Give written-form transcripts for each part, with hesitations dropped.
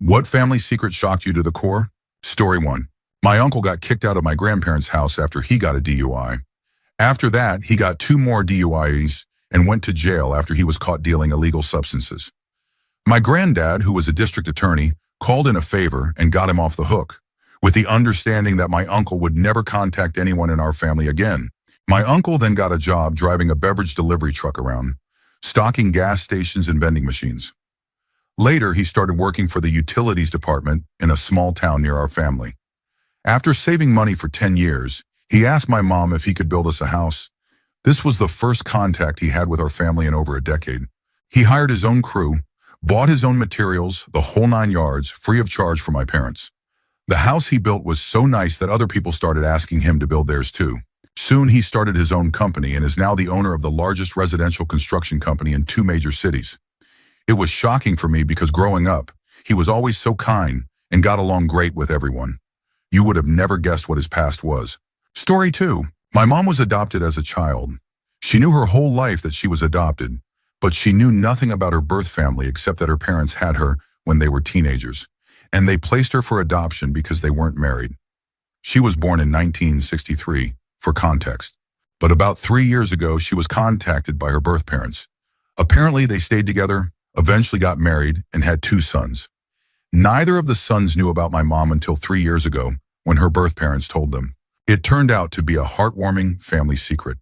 What family secret shocked you to the core? Story 1. My uncle got kicked out of my grandparents' house after he got a DUI. After that, he got 2 more DUIs and went to jail after he was caught dealing illegal substances. My granddad, who was a district attorney, called in a favor and got him off the hook, with the understanding that my uncle would never contact anyone in our family again. My uncle then got a job driving a beverage delivery truck around, stocking gas stations and vending machines. Later, he started working for the utilities department in a small town near our family. After saving money for 10 years, he asked my mom if he could build us a house. This was the first contact he had with our family in over a decade. He hired his own crew, bought his own materials, the whole 9 yards, free of charge for my parents. The house he built was so nice that other people started asking him to build theirs too. Soon he started his own company and is now the owner of the largest residential construction company in 2 major cities. It was shocking for me because growing up, he was always so kind and got along great with everyone. You would have never guessed what his past was. Story 2. My mom was adopted as a child. She knew her whole life that she was adopted, but she knew nothing about her birth family except that her parents had her when they were teenagers, and they placed her for adoption because they weren't married. She was born in 1963, for context. But about 3 years ago, she was contacted by her birth parents. Apparently, they stayed together, eventually got married, and had 2 sons. Neither of the sons knew about my mom until 3 years ago, when her birth parents told them. It turned out to be a heartwarming family secret.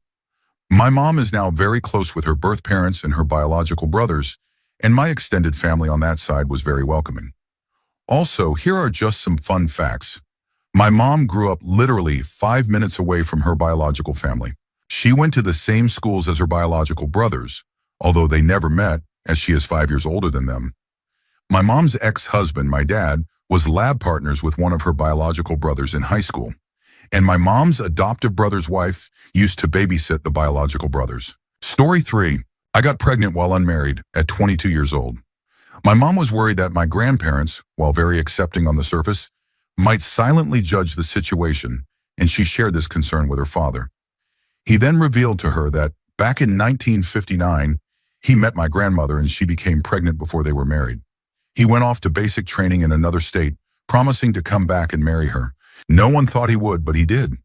My mom is now very close with her birth parents and her biological brothers, and my extended family on that side was very welcoming. Also, here are just some fun facts. My mom grew up literally 5 minutes away from her biological family. She went to the same schools as her biological brothers, although they never met, as she is 5 years older than them. My mom's ex-husband, my dad, was lab partners with one of her biological brothers in high school. And my mom's adoptive brother's wife used to babysit the biological brothers. Story 3. I got pregnant while unmarried at 22 years old. My mom was worried that my grandparents, while very accepting on the surface, might silently judge the situation, and she shared this concern with her father. He then revealed to her that back in 1959, he met my grandmother and she became pregnant before they were married. He went off to basic training in another state, promising to come back and marry her. No one thought he would, but he did.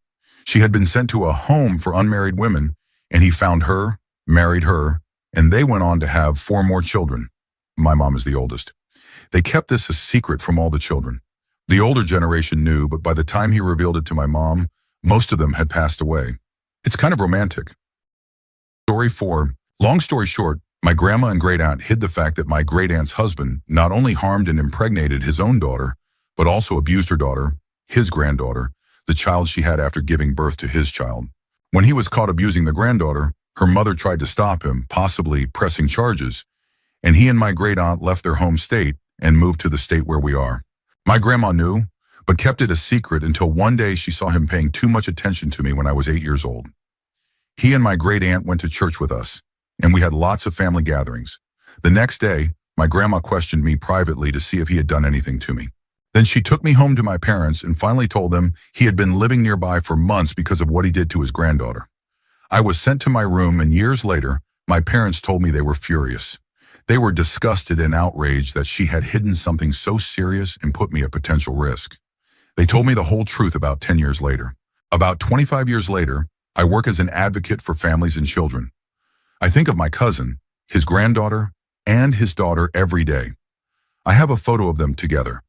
She had been sent to a home for unmarried women, and he found her, married her, and they went on to have 4 more children. My mom is the oldest. They kept this a secret from all the children. The older generation knew, but by the time he revealed it to my mom, most of them had passed away. It's kind of romantic. Story 4. Long story short, my grandma and great-aunt hid the fact that my great-aunt's husband not only harmed and impregnated his own daughter, but also abused her daughter, his granddaughter, the child she had after giving birth to his child. When he was caught abusing the granddaughter, her mother tried to stop him, possibly pressing charges, and he and my great-aunt left their home state and moved to the state where we are. My grandma knew, but kept it a secret until one day she saw him paying too much attention to me when I was 8 years old. He and my great-aunt went to church with us, and we had lots of family gatherings. The next day, my grandma questioned me privately to see if he had done anything to me. Then she took me home to my parents and finally told them he had been living nearby for months because of what he did to his granddaughter. I was sent to my room, and years later, my parents told me they were furious. They were disgusted and outraged that she had hidden something so serious and put me at potential risk. They told me the whole truth about 10 years later. About 25 years later, I work as an advocate for families and children. I think of my cousin, his granddaughter, and his daughter every day. I have a photo of them together.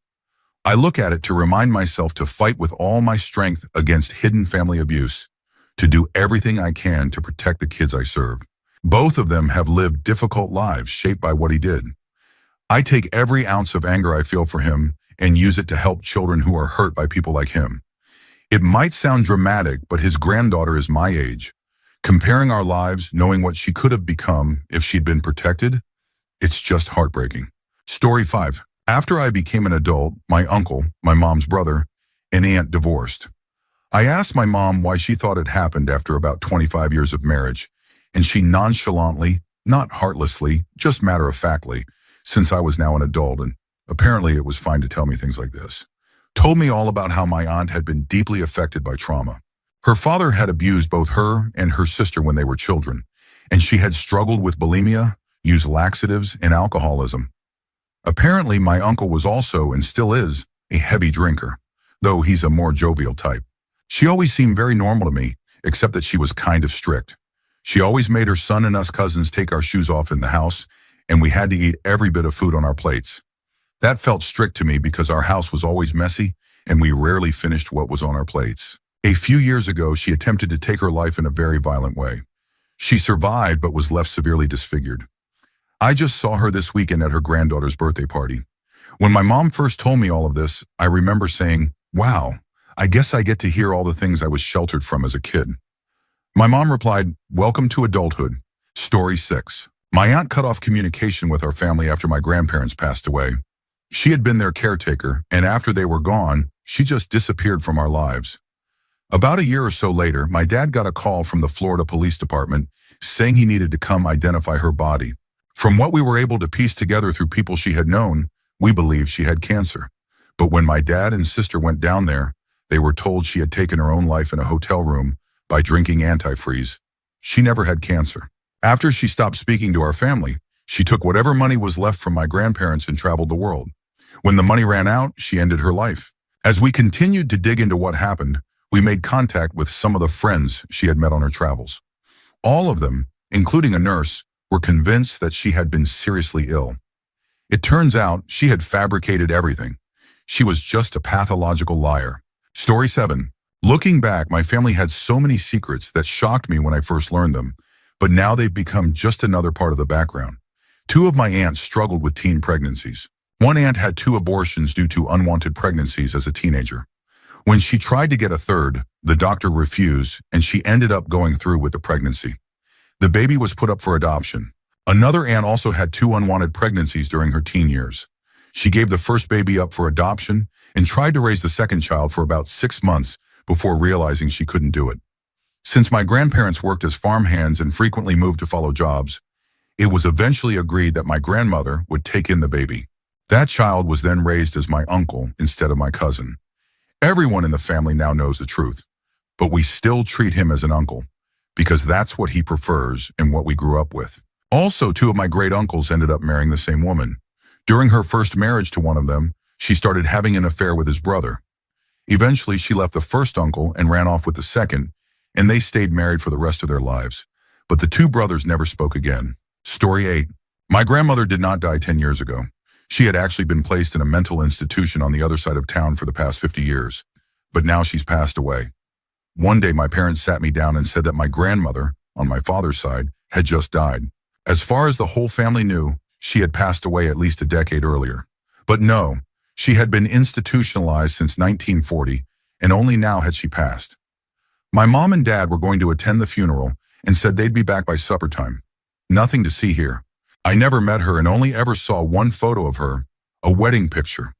I look at it to remind myself to fight with all my strength against hidden family abuse, to do everything I can to protect the kids I serve. Both of them have lived difficult lives shaped by what he did. I take every ounce of anger I feel for him and use it to help children who are hurt by people like him. It might sound dramatic, but his granddaughter is my age. Comparing our lives, knowing what she could have become if she'd been protected, it's just heartbreaking. Story 5. After I became an adult, my uncle, my mom's brother, and aunt divorced. I asked my mom why she thought it happened after about 25 years of marriage, and she nonchalantly, not heartlessly, just matter-of-factly, since I was now an adult, and apparently it was fine to tell me things like this, told me all about how my aunt had been deeply affected by trauma. Her father had abused both her and her sister when they were children, and she had struggled with bulimia, used laxatives, and alcoholism. Apparently, my uncle was also, and still is, a heavy drinker, though he's a more jovial type. She always seemed very normal to me, except that she was kind of strict. She always made her son and us cousins take our shoes off in the house, and we had to eat every bit of food on our plates. That felt strict to me because our house was always messy, and we rarely finished what was on our plates. A few years ago, she attempted to take her life in a very violent way. She survived but was left severely disfigured. I just saw her this weekend at her granddaughter's birthday party. When my mom first told me all of this, I remember saying, "Wow, I guess I get to hear all the things I was sheltered from as a kid." My mom replied, "Welcome to adulthood." Story 6. My aunt cut off communication with our family after my grandparents passed away. She had been their caretaker, and after they were gone, she just disappeared from our lives. About a year or so later, my dad got a call from the Florida Police Department saying he needed to come identify her body. From what we were able to piece together through people she had known, we believed she had cancer. But when my dad and sister went down there, they were told she had taken her own life in a hotel room by drinking antifreeze. She never had cancer. After she stopped speaking to our family, she took whatever money was left from my grandparents and traveled the world. When the money ran out, she ended her life. As we continued to dig into what happened, we made contact with some of the friends she had met on her travels. All of them, including a nurse, were convinced that she had been seriously ill. It turns out she had fabricated everything. She was just a pathological liar. Story 7. Looking back, my family had so many secrets that shocked me when I first learned them, but now they've become just another part of the background. 2 of my aunts struggled with teen pregnancies. One aunt had 2 abortions due to unwanted pregnancies as a teenager. When she tried to get a third, the doctor refused, and she ended up going through with the pregnancy. The baby was put up for adoption. Another aunt also had 2 unwanted pregnancies during her teen years. She gave the first baby up for adoption and tried to raise the second child for about 6 months before realizing she couldn't do it. Since my grandparents worked as farmhands and frequently moved to follow jobs, it was eventually agreed that my grandmother would take in the baby. That child was then raised as my uncle instead of my cousin. Everyone in the family now knows the truth, but we still treat him as an uncle because that's what he prefers and what we grew up with. Also, 2 of my great uncles ended up marrying the same woman. During her first marriage to one of them, she started having an affair with his brother. Eventually, she left the first uncle and ran off with the second, and they stayed married for the rest of their lives. But the 2 brothers never spoke again. Story 8. My grandmother did not die 10 years ago. She had actually been placed in a mental institution on the other side of town for the past 50 years. But now she's passed away. One day, my parents sat me down and said that my grandmother, on my father's side, had just died. As far as the whole family knew, she had passed away at least a decade earlier. But no, she had been institutionalized since 1940, and only now had she passed. My mom and dad were going to attend the funeral and said they'd be back by supper time. Nothing to see here. I never met her and only ever saw one photo of her, a wedding picture.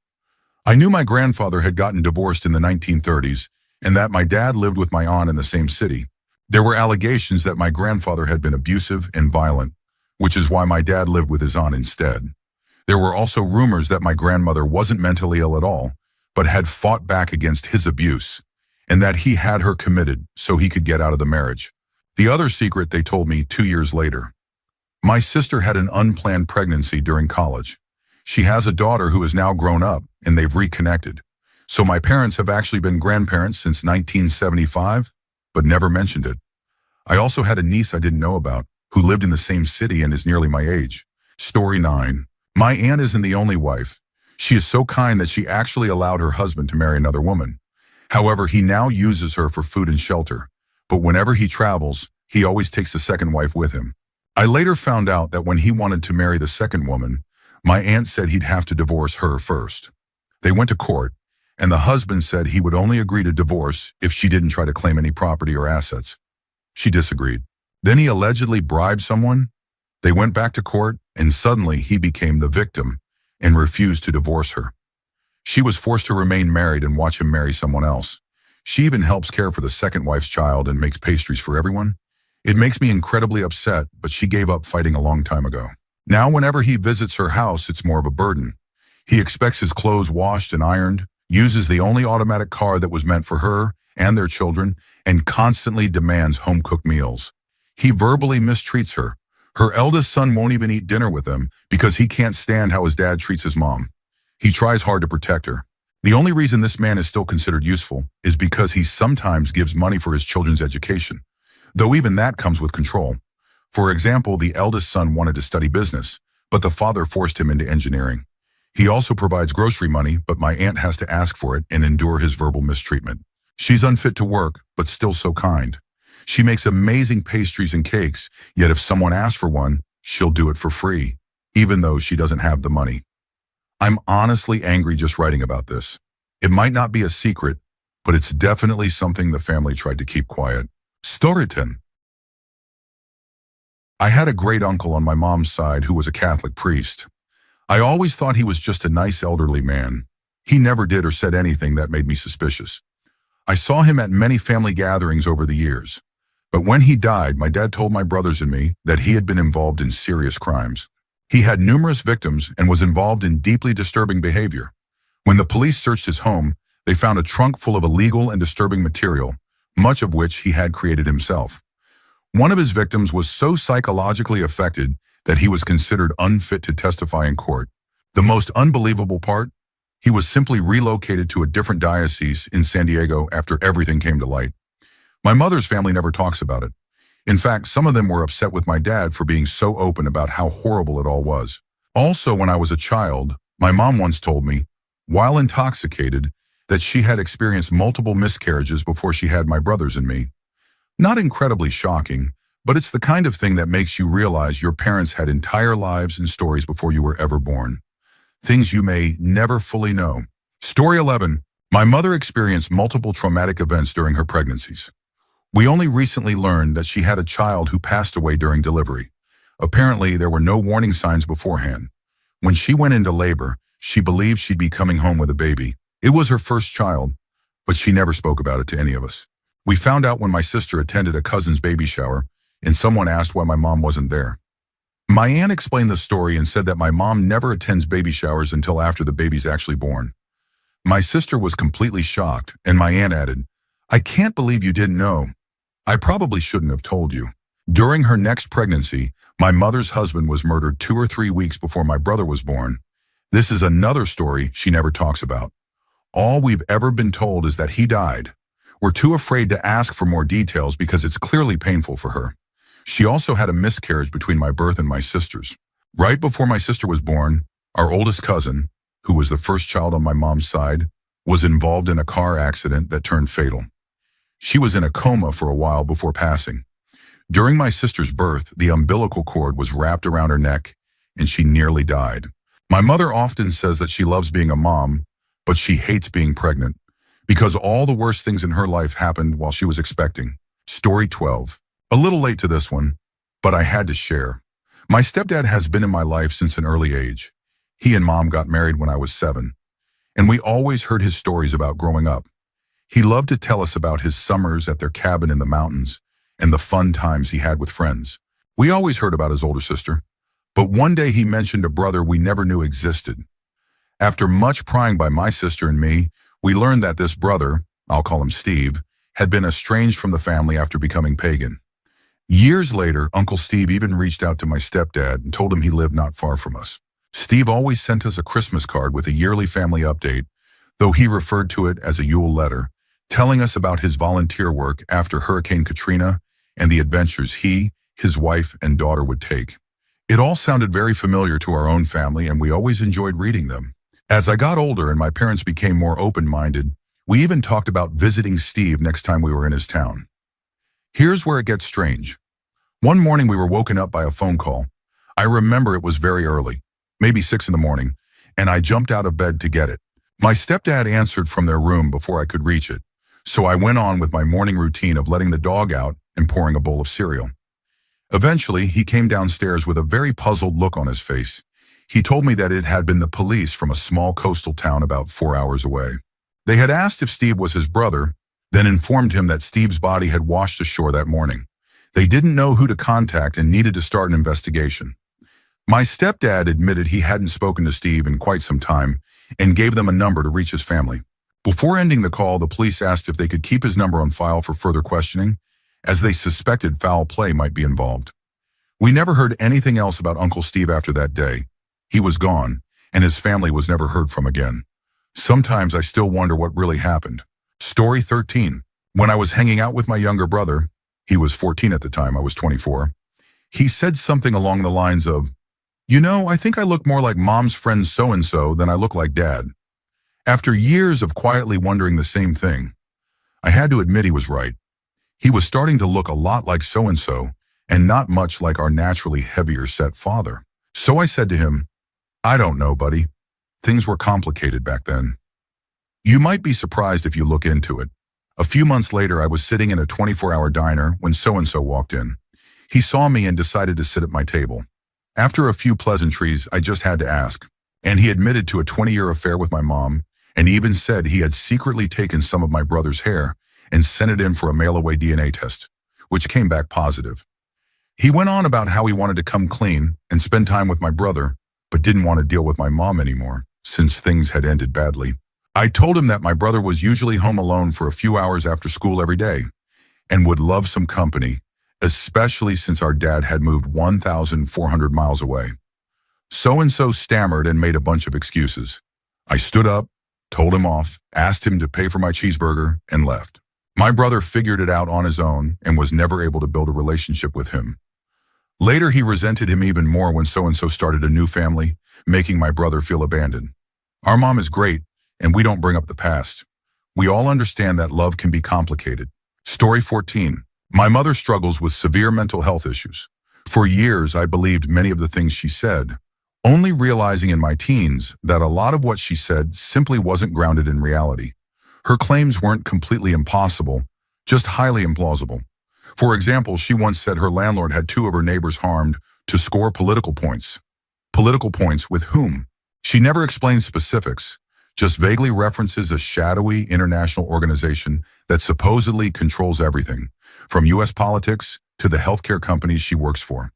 I knew my grandfather had gotten divorced in the 1930s and that my dad lived with my aunt in the same city. There were allegations that my grandfather had been abusive and violent, which is why my dad lived with his aunt instead. There were also rumors that my grandmother wasn't mentally ill at all, but had fought back against his abuse, and that he had her committed so he could get out of the marriage. The other secret they told me 2 years later. My sister had an unplanned pregnancy during college. She has a daughter who is now grown up, and they've reconnected. So my parents have actually been grandparents since 1975, but never mentioned it. I also had a niece I didn't know about, who lived in the same city and is nearly my age. Story 9. My aunt isn't the only wife. She is so kind that she actually allowed her husband to marry another woman. However, he now uses her for food and shelter, but whenever he travels, he always takes the second wife with him. I later found out that when he wanted to marry the second woman, my aunt said he'd have to divorce her first. They went to court, and the husband said he would only agree to divorce if she didn't try to claim any property or assets. She disagreed. Then he allegedly bribed someone. They went back to court, and suddenly he became the victim and refused to divorce her. She was forced to remain married and watch him marry someone else. She even helps care for the second wife's child and makes pastries for everyone. It makes me incredibly upset, but she gave up fighting a long time ago. Now whenever he visits her house, it's more of a burden. He expects his clothes washed and ironed, uses the only automatic car that was meant for her and their children, and constantly demands home-cooked meals. He verbally mistreats her, Her eldest son won't even eat dinner with them because he can't stand how his dad treats his mom. He tries hard to protect her. The only reason this man is still considered useful is because he sometimes gives money for his children's education, though even that comes with control. For example, the eldest son wanted to study business, but the father forced him into engineering. He also provides grocery money, but my aunt has to ask for it and endure his verbal mistreatment. She's unfit to work, but still so kind. She makes amazing pastries and cakes, yet if someone asks for one, she'll do it for free, even though she doesn't have the money. I'm honestly angry just writing about this. It might not be a secret, but it's definitely something the family tried to keep quiet. Story 10. I had a great uncle on my mom's side who was a Catholic priest. I always thought he was just a nice elderly man. He never did or said anything that made me suspicious. I saw him at many family gatherings over the years. But when he died, my dad told my brothers and me that he had been involved in serious crimes. He had numerous victims and was involved in deeply disturbing behavior. When the police searched his home, they found a trunk full of illegal and disturbing material, much of which he had created himself. One of his victims was so psychologically affected that he was considered unfit to testify in court. The most unbelievable part? He was simply relocated to a different diocese in San Diego after everything came to light. My mother's family never talks about it. In fact, some of them were upset with my dad for being so open about how horrible it all was. Also, when I was a child, my mom once told me, while intoxicated, that she had experienced multiple miscarriages before she had my brothers and me. Not incredibly shocking, but it's the kind of thing that makes you realize your parents had entire lives and stories before you were ever born. Things you may never fully know. Story 11. My mother experienced multiple traumatic events during her pregnancies. We only recently learned that she had a child who passed away during delivery. Apparently, there were no warning signs beforehand. When she went into labor, she believed she'd be coming home with a baby. It was her first child, but she never spoke about it to any of us. We found out when my sister attended a cousin's baby shower, and someone asked why my mom wasn't there. My aunt explained the story and said that my mom never attends baby showers until after the baby's actually born. My sister was completely shocked, and my aunt added, "I can't believe you didn't know. I probably shouldn't have told you." During her next pregnancy, my mother's husband was murdered 2 or 3 weeks before my brother was born. This is another story she never talks about. All we've ever been told is that he died. We're too afraid to ask for more details because it's clearly painful for her. She also had a miscarriage between my birth and my sister's. Right before my sister was born, our oldest cousin, who was the first child on my mom's side, was involved in a car accident that turned fatal. She was in a coma for a while before passing. During my sister's birth, the umbilical cord was wrapped around her neck, and she nearly died. My mother often says that she loves being a mom, but she hates being pregnant, because all the worst things in her life happened while she was expecting. Story 12. A little late to this one, but I had to share. My stepdad has been in my life since an early age. He and mom got married when I was 7, and we always heard his stories about growing up. He loved to tell us about his summers at their cabin in the mountains and the fun times he had with friends. We always heard about his older sister, but one day he mentioned a brother we never knew existed. After much prying by my sister and me, we learned that this brother, I'll call him Steve, had been estranged from the family after becoming pagan. Years later, Uncle Steve even reached out to my stepdad and told him he lived not far from us. Steve always sent us a Christmas card with a yearly family update, though he referred to it as a Yule letter, telling us about his volunteer work after Hurricane Katrina and the adventures he, his wife, and daughter would take. It all sounded very familiar to our own family, and we always enjoyed reading them. As I got older and my parents became more open-minded, we even talked about visiting Steve next time we were in his town. Here's where it gets strange. One morning we were woken up by a phone call. I remember it was very early, maybe 6 in the morning, and I jumped out of bed to get it. My stepdad answered from their room before I could reach it, so I went on with my morning routine of letting the dog out and pouring a bowl of cereal. Eventually, he came downstairs with a very puzzled look on his face. He told me that it had been the police from a small coastal town about 4 hours away. They had asked if Steve was his brother, then informed him that Steve's body had washed ashore that morning. They didn't know who to contact and needed to start an investigation. My stepdad admitted he hadn't spoken to Steve in quite some time and gave them a number to reach his family. Before ending the call, the police asked if they could keep his number on file for further questioning, as they suspected foul play might be involved. We never heard anything else about Uncle Steve after that day. He was gone, and his family was never heard from again. Sometimes I still wonder what really happened. Story 13. When I was hanging out with my younger brother, he was 14 at the time, I was 24, he said something along the lines of, "You know, I think I look more like mom's friend so-and-so than I look like dad." After years of quietly wondering the same thing, I had to admit he was right. He was starting to look a lot like so-and-so and not much like our naturally heavier set father. So I said to him, "I don't know, buddy. Things were complicated back then." You might be surprised if you look into it. A few months later, I was sitting in a 24-hour diner when so-and-so walked in. He saw me and decided to sit at my table. After a few pleasantries, I just had to ask, and he admitted to a 20-year affair with my mom, and even said he had secretly taken some of my brother's hair and sent it in for a mail-away DNA test, which came back positive. He went on about how he wanted to come clean and spend time with my brother, but didn't want to deal with my mom anymore, since things had ended badly. I told him that my brother was usually home alone for a few hours after school every day, and would love some company, especially since our dad had moved 1,400 miles away. So-and-so stammered and made a bunch of excuses. I stood up, told him off, asked him to pay for my cheeseburger, and left. My brother figured it out on his own and was never able to build a relationship with him. Later, he resented him even more when so-and-so started a new family, making my brother feel abandoned. Our mom is great, and we don't bring up the past. We all understand that love can be complicated. Story 14. My mother struggles with severe mental health issues. For years, I believed many of the things she said, only realizing in my teens that a lot of what she said simply wasn't grounded in reality. Her claims weren't completely impossible, just highly implausible. For example, she once said her landlord had 2 of her neighbors harmed to score political points. Political points with whom? She never explained specifics, just vaguely references a shadowy international organization that supposedly controls everything, from U.S. politics to the healthcare companies she works for.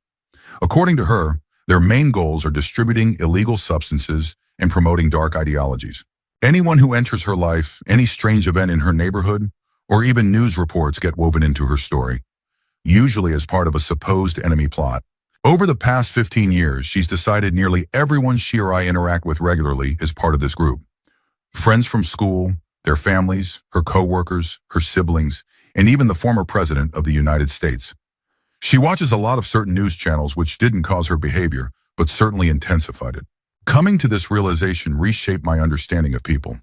According to her, their main goals are distributing illegal substances and promoting dark ideologies. Anyone who enters her life, any strange event in her neighborhood, or even news reports get woven into her story, usually as part of a supposed enemy plot. Over the past 15 years, she's decided nearly everyone she or I interact with regularly is part of this group. Friends from school, their families, her co-workers, her siblings, and even the former president of the United States. She watches a lot of certain news channels which didn't cause her behavior, but certainly intensified it. Coming to this realization reshaped my understanding of people.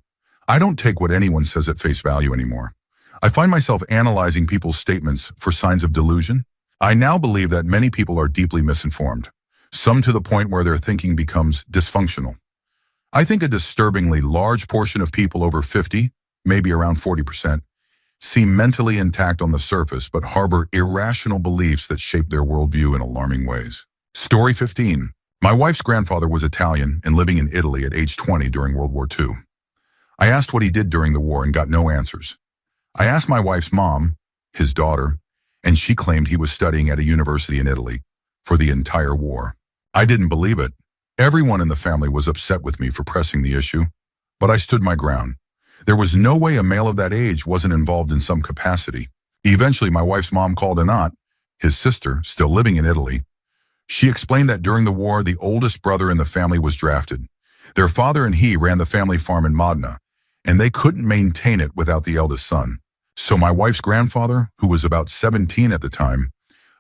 I don't take what anyone says at face value anymore. I find myself analyzing people's statements for signs of delusion. I now believe that many people are deeply misinformed, some to the point where their thinking becomes dysfunctional. I think a disturbingly large portion of people over 50, maybe around 40%, seem mentally intact on the surface but harbor irrational beliefs that shape their worldview in alarming ways. Story 15. My wife's grandfather was Italian and living in Italy at age 20 during World War II. I asked what he did during the war and got no answers. I asked my wife's mom, his daughter, and she claimed he was studying at a university in Italy for the entire war. I didn't believe it. Everyone in the family was upset with me for pressing the issue, but I stood my ground. There was no way a male of that age wasn't involved in some capacity. Eventually, my wife's mom called an aunt, his sister, still living in Italy. She explained that during the war, the oldest brother in the family was drafted. Their father and he ran the family farm in Modena, and they couldn't maintain it without the eldest son. So my wife's grandfather, who was about 17 at the time,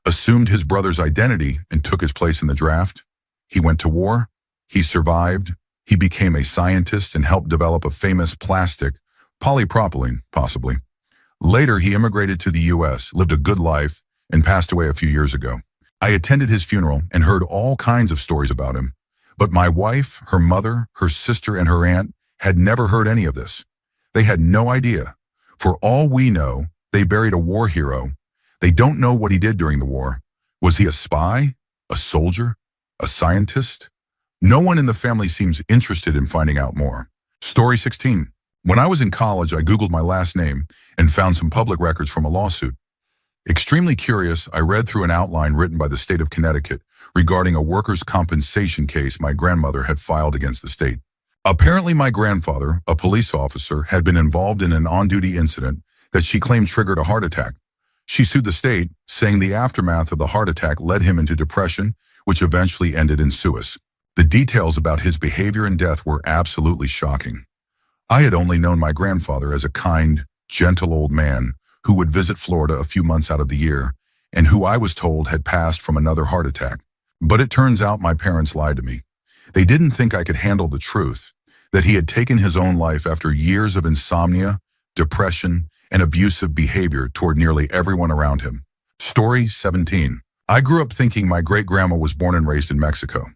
assumed his brother's identity and took his place in the draft. He went to war. He survived. He became a scientist and helped develop a famous plastic, polypropylene, possibly. Later, he immigrated to the U.S., lived a good life, and passed away a few years ago. I attended his funeral and heard all kinds of stories about him. But my wife, her mother, her sister, and her aunt had never heard any of this. They had no idea. For all we know, they buried a war hero. They don't know what he did during the war. Was he a spy? A soldier? A scientist? No one in the family seems interested in finding out more. Story 16. When I was in college, I Googled my last name and found some public records from a lawsuit. Extremely curious, I read through an outline written by the state of Connecticut regarding a workers' compensation case my grandmother had filed against the state. Apparently, my grandfather, a police officer, had been involved in an on-duty incident that she claimed triggered a heart attack. She sued the state, saying the aftermath of the heart attack led him into depression, which eventually ended in suicide. The details about his behavior and death were absolutely shocking. I had only known my grandfather as a kind, gentle old man who would visit Florida a few months out of the year, and who I was told had passed from another heart attack. But it turns out my parents lied to me. They didn't think I could handle the truth, that he had taken his own life after years of insomnia, depression, and abusive behavior toward nearly everyone around him. Story 17. I grew up thinking my great-grandma was born and raised in Mexico.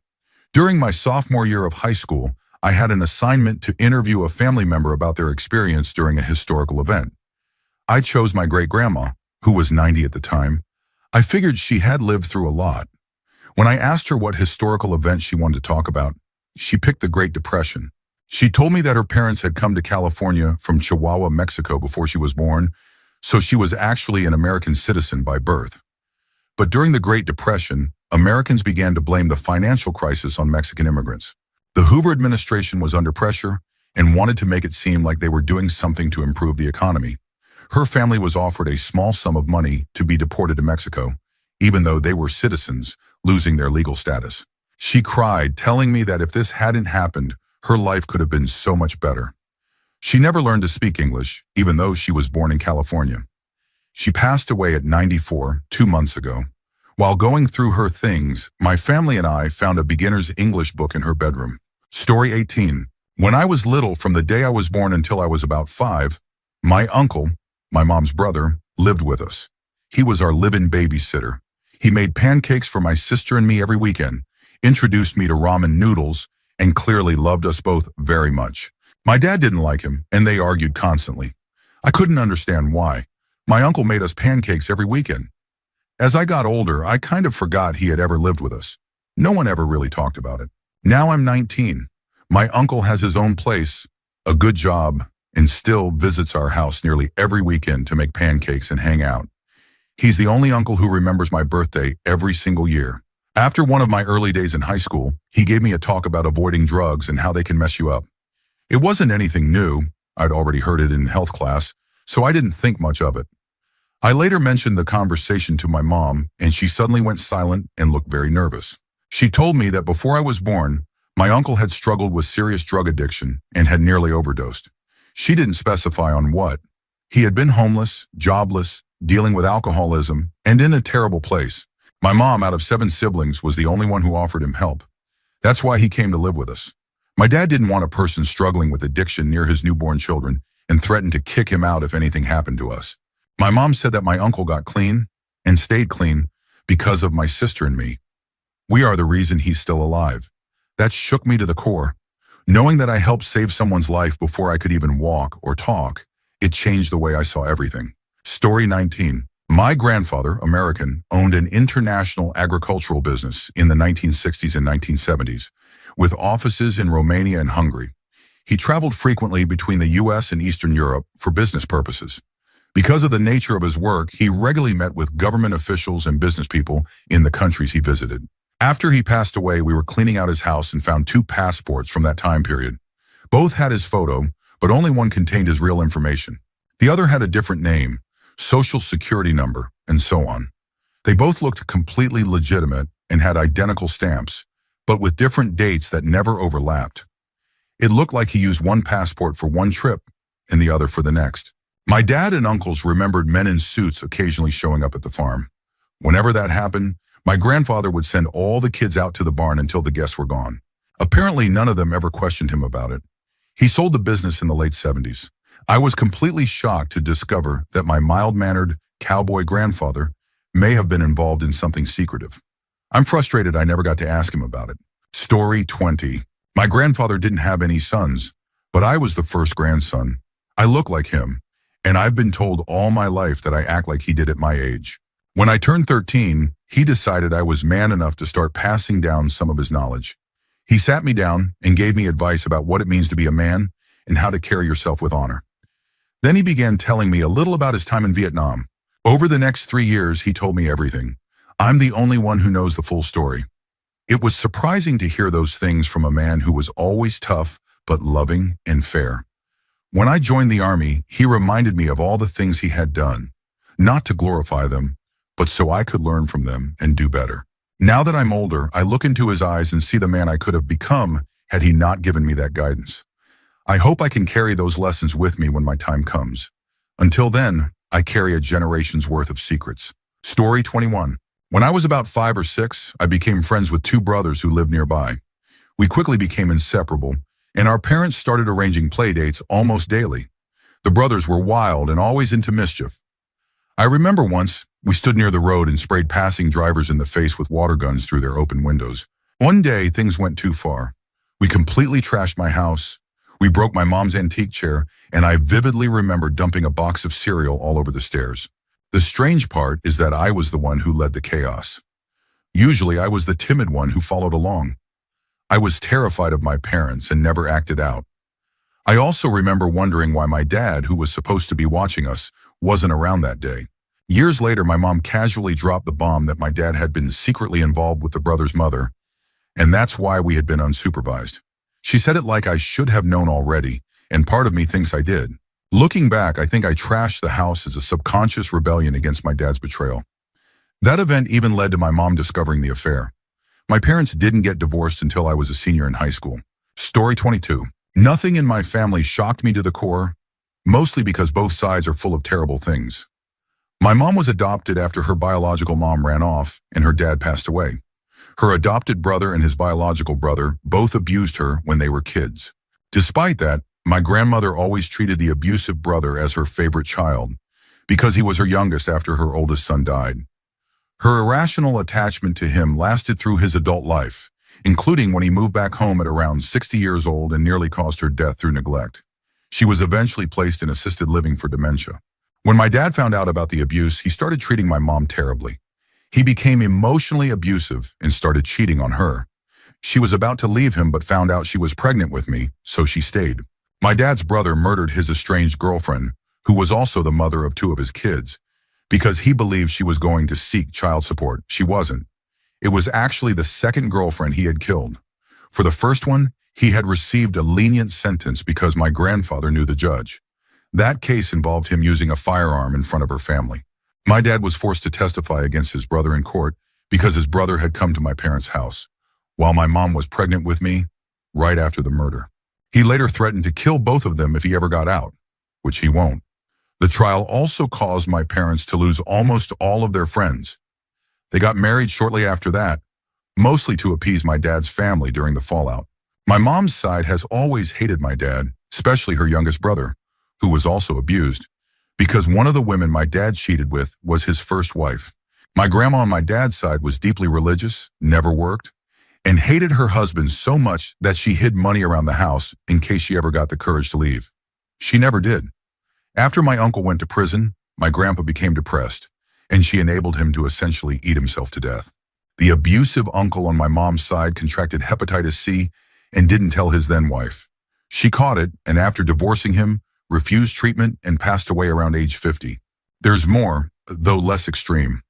During my sophomore year of high school, I had an assignment to interview a family member about their experience during a historical event. I chose my great-grandma, who was 90 at the time. I figured she had lived through a lot. When I asked her what historical event she wanted to talk about, she picked the Great Depression. She told me that her parents had come to California from Chihuahua, Mexico before she was born, so she was actually an American citizen by birth. But during the Great Depression, Americans began to blame the financial crisis on Mexican immigrants. The Hoover administration was under pressure and wanted to make it seem like they were doing something to improve the economy. Her family was offered a small sum of money to be deported to Mexico, even though they were citizens, losing their legal status. She cried, telling me that if this hadn't happened, her life could have been so much better. She never learned to speak English, even though she was born in California. She passed away at 94, 2 months ago. While going through her things, my family and I found a beginner's English book in her bedroom. Story 18. When I was little, from the day I was born until I was about 5, my uncle, my mom's brother, lived with us. He was our live-in babysitter. He made pancakes for my sister and me every weekend, introduced me to ramen noodles, and clearly loved us both very much. My dad didn't like him, and they argued constantly. I couldn't understand why. My uncle made us pancakes every weekend. As I got older, I kind of forgot he had ever lived with us. No one ever really talked about it. Now I'm 19. My uncle has his own place, a good job, and still visits our house nearly every weekend to make pancakes and hang out. He's the only uncle who remembers my birthday every single year. After one of my early days in high school, he gave me a talk about avoiding drugs and how they can mess you up. It wasn't anything new. I'd already heard it in health class, so I didn't think much of it. I later mentioned the conversation to my mom, and she suddenly went silent and looked very nervous. She told me that before I was born, my uncle had struggled with serious drug addiction and had nearly overdosed. She didn't specify on what. He had been homeless, jobless, dealing with alcoholism, and in a terrible place. My mom, out of 7 siblings, was the only one who offered him help. That's why he came to live with us. My dad didn't want a person struggling with addiction near his newborn children and threatened to kick him out if anything happened to us. My mom said that my uncle got clean and stayed clean because of my sister and me. We are the reason he's still alive. That shook me to the core. Knowing that I helped save someone's life before I could even walk or talk, it changed the way I saw everything. Story 19. My grandfather, American, owned an international agricultural business in the 1960s and 1970s, with offices in Romania and Hungary. He traveled frequently between the U.S. and Eastern Europe for business purposes. Because of the nature of his work, he regularly met with government officials and business people in the countries he visited. After he passed away, we were cleaning out his house and found 2 passports from that time period. Both had his photo, but only one contained his real information. The other had a different name, social security number, and so on. They both looked completely legitimate and had identical stamps, but with different dates that never overlapped. It looked like he used one passport for one trip and the other for the next. My dad and uncles remembered men in suits occasionally showing up at the farm. Whenever that happened, my grandfather would send all the kids out to the barn until the guests were gone. Apparently, none of them ever questioned him about it. He sold the business in the late 70s. I was completely shocked to discover that my mild-mannered cowboy grandfather may have been involved in something secretive. I'm frustrated I never got to ask him about it. Story 20. My grandfather didn't have any sons, but I was the first grandson. I look like him, and I've been told all my life that I act like he did at my age. When I turned 13, he decided I was man enough to start passing down some of his knowledge. He sat me down and gave me advice about what it means to be a man and how to carry yourself with honor. Then he began telling me a little about his time in Vietnam. Over the next 3 years, he told me everything. I'm the only one who knows the full story. It was surprising to hear those things from a man who was always tough, but loving and fair. When I joined the Army, he reminded me of all the things he had done. not to glorify them, but so I could learn from them and do better. Now that I'm older, I look into his eyes and see the man I could have become had he not given me that guidance. I hope I can carry those lessons with me when my time comes. Until then, I carry a generation's worth of secrets. Story 21. When I was about 5 or 6, I became friends with 2 brothers who lived nearby. We quickly became inseparable, and our parents started arranging play dates almost daily. The brothers were wild and always into mischief. I remember once, we stood near the road and sprayed passing drivers in the face with water guns through their open windows. One day, things went too far. We completely trashed my house. We broke my mom's antique chair, and I vividly remember dumping a box of cereal all over the stairs. The strange part is that I was the one who led the chaos. Usually, I was the timid one who followed along. I was terrified of my parents and never acted out. I also remember wondering why my dad, who was supposed to be watching us, wasn't around that day. Years later, my mom casually dropped the bomb that my dad had been secretly involved with the brother's mother, and that's why we had been unsupervised. She said it like I should have known already, and part of me thinks I did. Looking back, I think I trashed the house as a subconscious rebellion against my dad's betrayal. That event even led to my mom discovering the affair. My parents didn't get divorced until I was a senior in high school. Story 22. Nothing in my family shocked me to the core, mostly because both sides are full of terrible things. My mom was adopted after her biological mom ran off and her dad passed away. Her adopted brother and his biological brother both abused her when they were kids. Despite that, my grandmother always treated the abusive brother as her favorite child because he was her youngest after her oldest son died. Her irrational attachment to him lasted through his adult life, including when he moved back home at around 60 years old and nearly caused her death through neglect. She was eventually placed in assisted living for dementia. When my dad found out about the abuse, he started treating my mom terribly. He became emotionally abusive and started cheating on her. She was about to leave him but found out she was pregnant with me, so she stayed. My dad's brother murdered his estranged girlfriend, who was also the mother of 2 of his kids, because he believed she was going to seek child support. She wasn't. It was actually the second girlfriend he had killed. For the first one, he had received a lenient sentence because my grandfather knew the judge. That case involved him using a firearm in front of her family. My dad was forced to testify against his brother in court because his brother had come to my parents' house, while my mom was pregnant with me right after the murder. He later threatened to kill both of them if he ever got out, which he won't. The trial also caused my parents to lose almost all of their friends. They got married shortly after that, mostly to appease my dad's family during the fallout. My mom's side has always hated my dad, especially her youngest brother, who was also abused, because one of the women my dad cheated with was his first wife. My grandma on my dad's side was deeply religious, never worked, and hated her husband so much that she hid money around the house in case she ever got the courage to leave. She never did. After my uncle went to prison, my grandpa became depressed, and she enabled him to essentially eat himself to death. The abusive uncle on my mom's side contracted hepatitis C and didn't tell his then-wife. She caught it, and after divorcing him, refused treatment and passed away around age 50. There's more, though less extreme.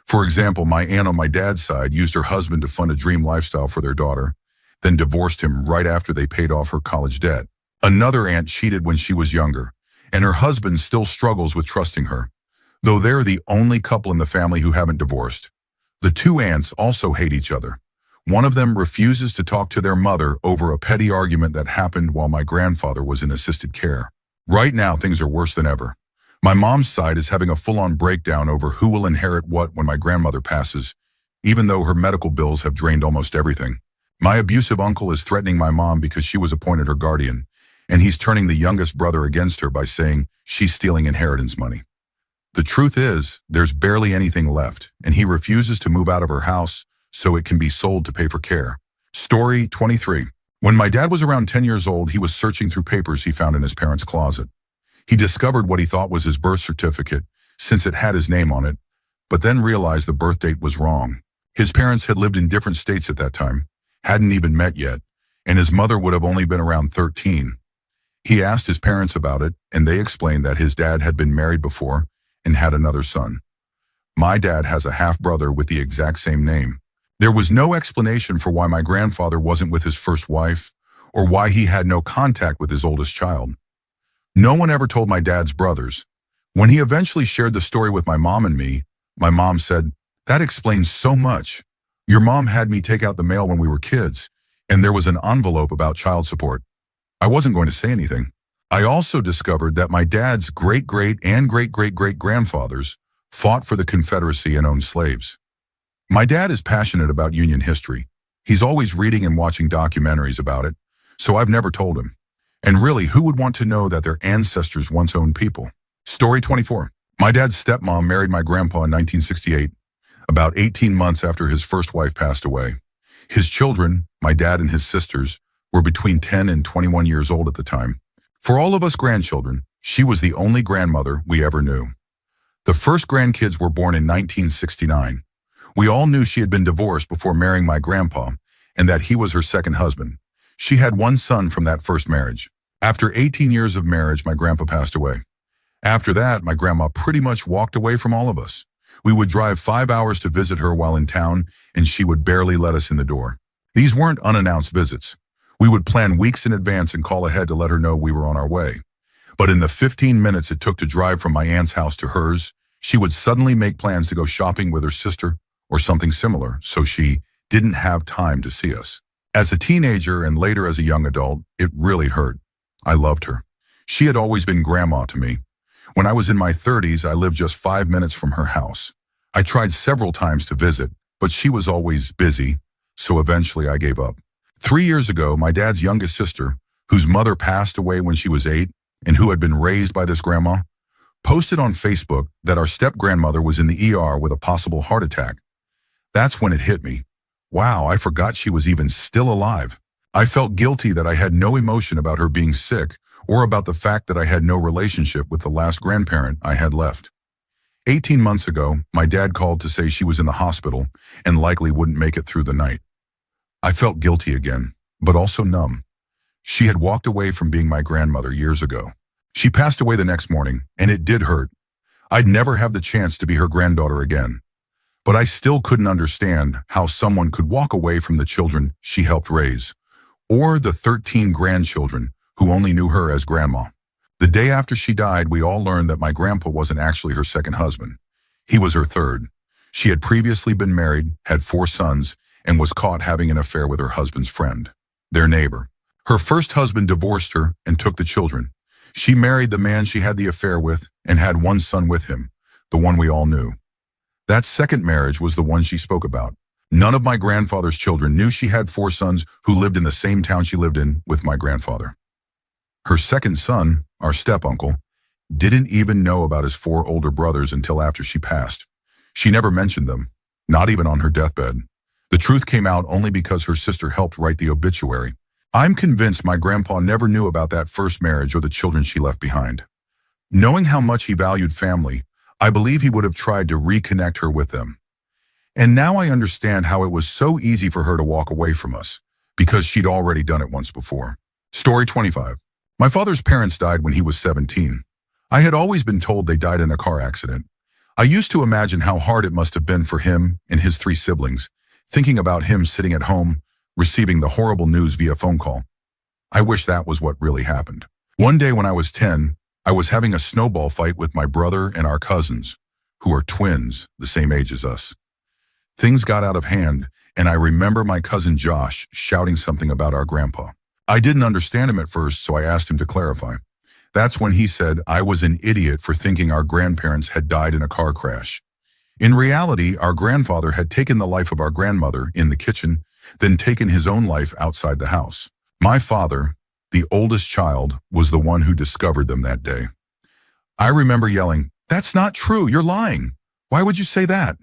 For example, my aunt on my dad's side used her husband to fund a dream lifestyle for their daughter, then divorced him right after they paid off her college debt. Another aunt cheated when she was younger, and her husband still struggles with trusting her, though they're the only couple in the family who haven't divorced. The 2 aunts also hate each other. One of them refuses to talk to their mother over a petty argument that happened while my grandfather was in assisted care. Right now, things are worse than ever. My mom's side is having a full-on breakdown over who will inherit what when my grandmother passes, even though her medical bills have drained almost everything. My abusive uncle is threatening my mom because she was appointed her guardian, and he's turning the youngest brother against her by saying she's stealing inheritance money. The truth is, there's barely anything left, and he refuses to move out of her house so it can be sold to pay for care. Story 23. When my dad was around 10 years old, he was searching through papers he found in his parents' closet. He discovered what he thought was his birth certificate, since it had his name on it, but then realized the birth date was wrong. His parents had lived in different states at that time, hadn't even met yet, and his mother would have only been around 13. He asked his parents about it, and they explained that his dad had been married before and had another son. My dad has a half-brother with the exact same name. There was no explanation for why my grandfather wasn't with his first wife or why he had no contact with his oldest child. No one ever told my dad's brothers, When he eventually shared the story with my mom and me, my mom said, "That explains so much. Your mom had me take out the mail when we were kids, and there was an envelope about child support." I wasn't going to say anything. I also discovered that my dad's great-great and great-great-great-grandfathers fought for the Confederacy and owned slaves. My dad is passionate about Union history. He's always reading and watching documentaries about it, so I've never told him. And really, who would want to know that their ancestors once owned people? Story 24. My dad's stepmom married my grandpa in 1968, about 18 months after his first wife passed away. His children, my dad and his sisters, were between 10 and 21 years old at the time. For all of us grandchildren, she was the only grandmother we ever knew. The first grandkids were born in 1969. We all knew she had been divorced before marrying my grandpa and that he was her second husband. She had one son from that first marriage. After 18 years of marriage, my grandpa passed away. After that, my grandma pretty much walked away from all of us. We would drive 5 hours to visit her while in town, and she would barely let us in the door. These weren't unannounced visits. We would plan weeks in advance and call ahead to let her know we were on our way. But in the 15 minutes it took to drive from my aunt's house to hers, she would suddenly make plans to go shopping with her sister or something similar, so she didn't have time to see us. As a teenager and later as a young adult, it really hurt. I loved her. She had always been grandma to me. When I was in my 30s, I lived just 5 minutes from her house. I tried several times to visit, but she was always busy, so eventually I gave up. 3 years ago, my dad's youngest sister, whose mother passed away when she was 8 and who had been raised by this grandma, posted on Facebook that our step-grandmother was in the ER with a possible heart attack. That's when it hit me. Wow, I forgot she was even still alive. I felt guilty that I had no emotion about her being sick or about the fact that I had no relationship with the last grandparent I had left. 18 months ago, my dad called to say she was in the hospital and likely wouldn't make it through the night. I felt guilty again, but also numb. She had walked away from being my grandmother years ago. She passed away the next morning, and it did hurt. I'd never have the chance to be her granddaughter again. But I still couldn't understand how someone could walk away from the children she helped raise, or the 13 grandchildren who only knew her as grandma. The day after she died, we all learned that my grandpa wasn't actually her second husband. He was her third. She had previously been married, had 4 sons, and was caught having an affair with her husband's friend, their neighbor. Her first husband divorced her and took the children. She married the man she had the affair with and had 1 son with him, the one we all knew. That second marriage was the one she spoke about. None of my grandfather's children knew she had 4 sons who lived in the same town she lived in with my grandfather. Her second son, our step-uncle, didn't even know about his 4 older brothers until after she passed. She never mentioned them, not even on her deathbed. The truth came out only because her sister helped write the obituary. I'm convinced my grandpa never knew about that first marriage or the children she left behind. Knowing how much he valued family, I believe he would have tried to reconnect her with them. And now I understand how it was so easy for her to walk away from us, because she'd already done it once before. Story 25. My father's parents died when he was 17. I had always been told they died in a car accident. I used to imagine how hard it must have been for him and his 3 siblings, thinking about him sitting at home, receiving the horrible news via phone call. I wish that was what really happened. One day when I was 10, I was having a snowball fight with my brother and our cousins, who are twins, the same age as us. Things got out of hand, and I remember my cousin Josh shouting something about our grandpa. I didn't understand him at first, so I asked him to clarify. That's when he said I was an idiot for thinking our grandparents had died in a car crash. In reality, our grandfather had taken the life of our grandmother in the kitchen, then taken his own life outside the house. My father, the oldest child, was the one who discovered them that day. I remember yelling, "That's not true, you're lying. Why would you say that?"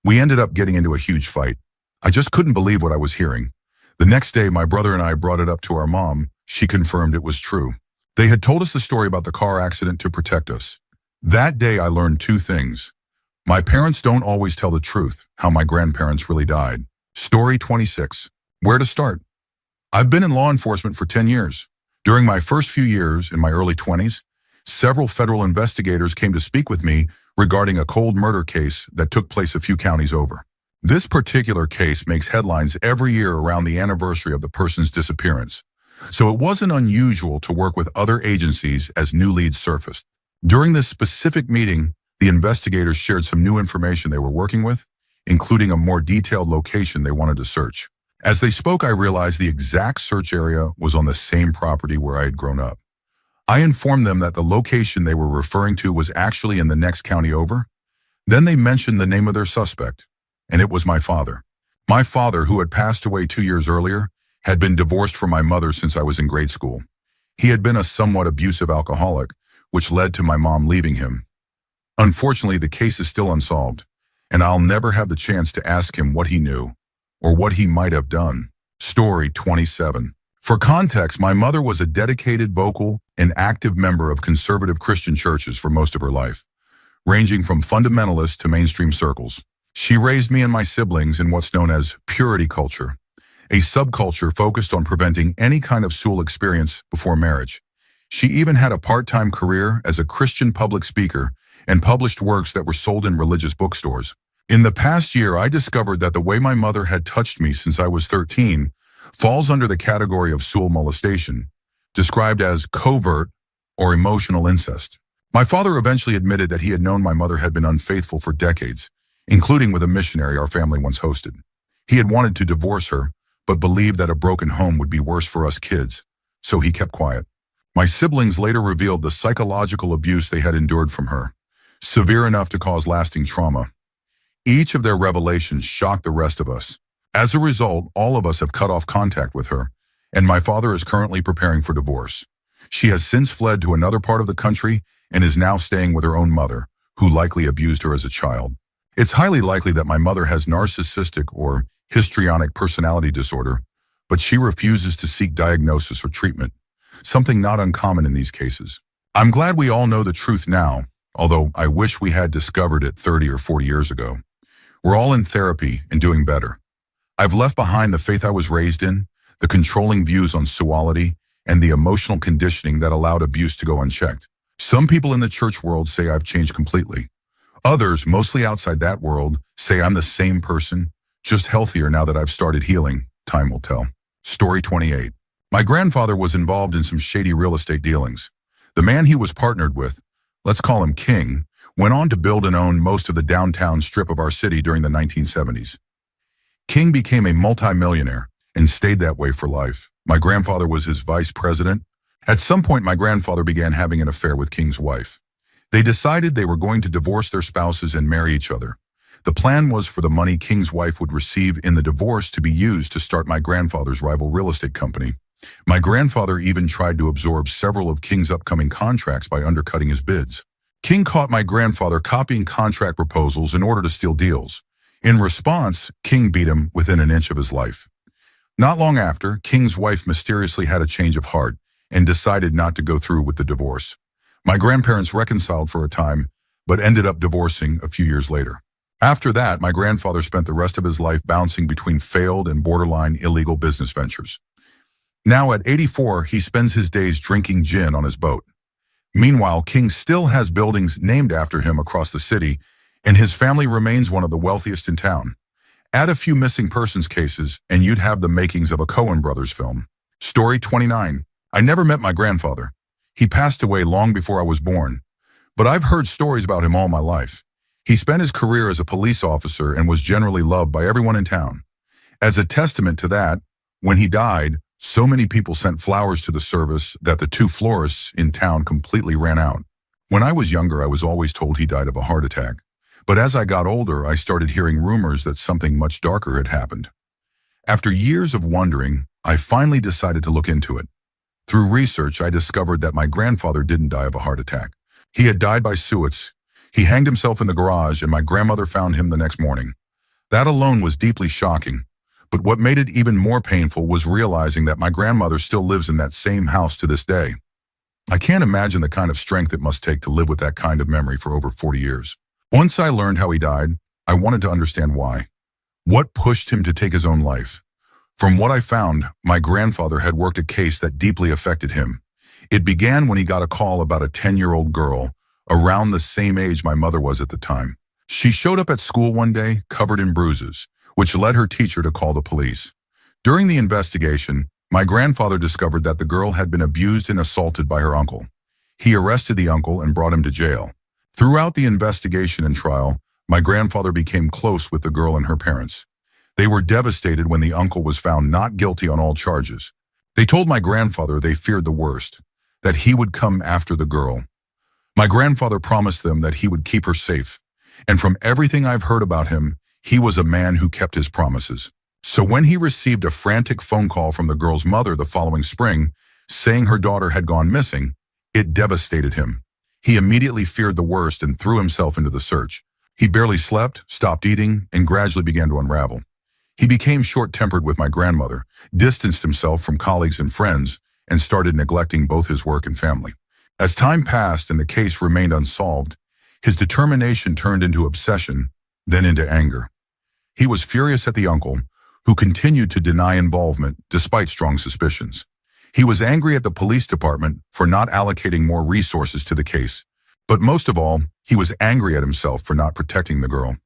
We ended up getting into a huge fight. I just couldn't believe what I was hearing. The next day, my brother and I brought it up to our mom. She confirmed it was true. They had told us the story about the car accident to protect us. That day, I learned 2 things. My parents don't always tell the truth, how my grandparents really died. Story 26. Where to start? I've been in law enforcement for 10 years. During my first few years, in my early 20s, several federal investigators came to speak with me regarding a cold murder case that took place a few counties over. This particular case makes headlines every year around the anniversary of the person's disappearance, so it wasn't unusual to work with other agencies as new leads surfaced. During this specific meeting, the investigators shared some new information they were working with, including a more detailed location they wanted to search. As they spoke, I realized the exact search area was on the same property where I had grown up. I informed them that the location they were referring to was actually in the next county over. Then they mentioned the name of their suspect, and it was my father. My father, who had passed away 2 years earlier, had been divorced from my mother since I was in grade school. He had been a somewhat abusive alcoholic, which led to my mom leaving him. Unfortunately, the case is still unsolved, and I'll never have the chance to ask him what he knew or what he might have done. Story 27. For context, my mother was a dedicated, vocal, and active member of conservative Christian churches for most of her life, ranging from fundamentalist to mainstream circles. She raised me and my siblings in what's known as purity culture, a subculture focused on preventing any kind of sexual experience before marriage. She even had a part-time career as a Christian public speaker and published works that were sold in religious bookstores. In the past year, I discovered that the way my mother had touched me since I was 13 falls under the category of sexual molestation, described as covert or emotional incest. My father eventually admitted that he had known my mother had been unfaithful for decades, including with a missionary our family once hosted. He had wanted to divorce her, but believed that a broken home would be worse for us kids, so he kept quiet. My siblings later revealed the psychological abuse they had endured from her, severe enough to cause lasting trauma. Each of their revelations shocked the rest of us. As a result, all of us have cut off contact with her, and my father is currently preparing for divorce. She has since fled to another part of the country and is now staying with her own mother, who likely abused her as a child. It's highly likely that my mother has narcissistic or histrionic personality disorder, but she refuses to seek diagnosis or treatment, something not uncommon in these cases. I'm glad we all know the truth now, although I wish we had discovered it 30 or 40 years ago. We're all in therapy and doing better. I've left behind the faith I was raised in, the controlling views on sexuality, and the emotional conditioning that allowed abuse to go unchecked. Some people in the church world say I've changed completely. Others, mostly outside that world, say I'm the same person, just healthier now that I've started healing. Time will tell. Story 28. My grandfather was involved in some shady real estate dealings. The man he was partnered with, let's call him King, went on to build and own most of the downtown strip of our city during the 1970s. King became a multimillionaire and stayed that way for life. My grandfather was his vice president. At some point, my grandfather began having an affair with King's wife. They decided they were going to divorce their spouses and marry each other. The plan was for the money King's wife would receive in the divorce to be used to start my grandfather's rival real estate company. My grandfather even tried to absorb several of King's upcoming contracts by undercutting his bids. King caught my grandfather copying contract proposals in order to steal deals. In response, King beat him within an inch of his life. Not long after, King's wife mysteriously had a change of heart and decided not to go through with the divorce. My grandparents reconciled for a time, but ended up divorcing a few years later. After that, my grandfather spent the rest of his life bouncing between failed and borderline illegal business ventures. Now at 84, he spends his days drinking gin on his boat. Meanwhile, King still has buildings named after him across the city, and his family remains one of the wealthiest in town. Add a few missing persons cases, and you'd have the makings of a Coen Brothers film. Story 29. I never met my grandfather. He passed away long before I was born, but I've heard stories about him all my life. He spent his career as a police officer and was generally loved by everyone in town. As a testament to that, when he died, so many people sent flowers to the service that the 2 florists in town completely ran out. When I was younger, I was always told he died of a heart attack. But as I got older, I started hearing rumors that something much darker had happened. After years of wondering, I finally decided to look into it. Through research, I discovered that my grandfather didn't die of a heart attack. He had died by suicide. He hanged himself in the garage, and my grandmother found him the next morning. That alone was deeply shocking. But what made it even more painful was realizing that my grandmother still lives in that same house to this day. I can't imagine the kind of strength it must take to live with that kind of memory for over 40 years. Once I learned how he died, I wanted to understand why. What pushed him to take his own life? From what I found, my grandfather had worked a case that deeply affected him. It began when he got a call about a 10-year-old girl, around the same age my mother was at the time. She showed up at school one day covered in bruises, which led her teacher to call the police. During the investigation, my grandfather discovered that the girl had been abused and assaulted by her uncle. He arrested the uncle and brought him to jail. Throughout the investigation and trial, my grandfather became close with the girl and her parents. They were devastated when the uncle was found not guilty on all charges. They told my grandfather they feared the worst, that he would come after the girl. My grandfather promised them that he would keep her safe, and from everything I've heard about him, he was a man who kept his promises. So when he received a frantic phone call from the girl's mother the following spring, saying her daughter had gone missing, it devastated him. He immediately feared the worst and threw himself into the search. He barely slept, stopped eating, and gradually began to unravel. He became short-tempered with my grandmother, distanced himself from colleagues and friends, and started neglecting both his work and family. As time passed and the case remained unsolved, his determination turned into obsession, then into anger. He was furious at the uncle, who continued to deny involvement despite strong suspicions. He was angry at the police department for not allocating more resources to the case. But most of all, he was angry at himself for not protecting the girl.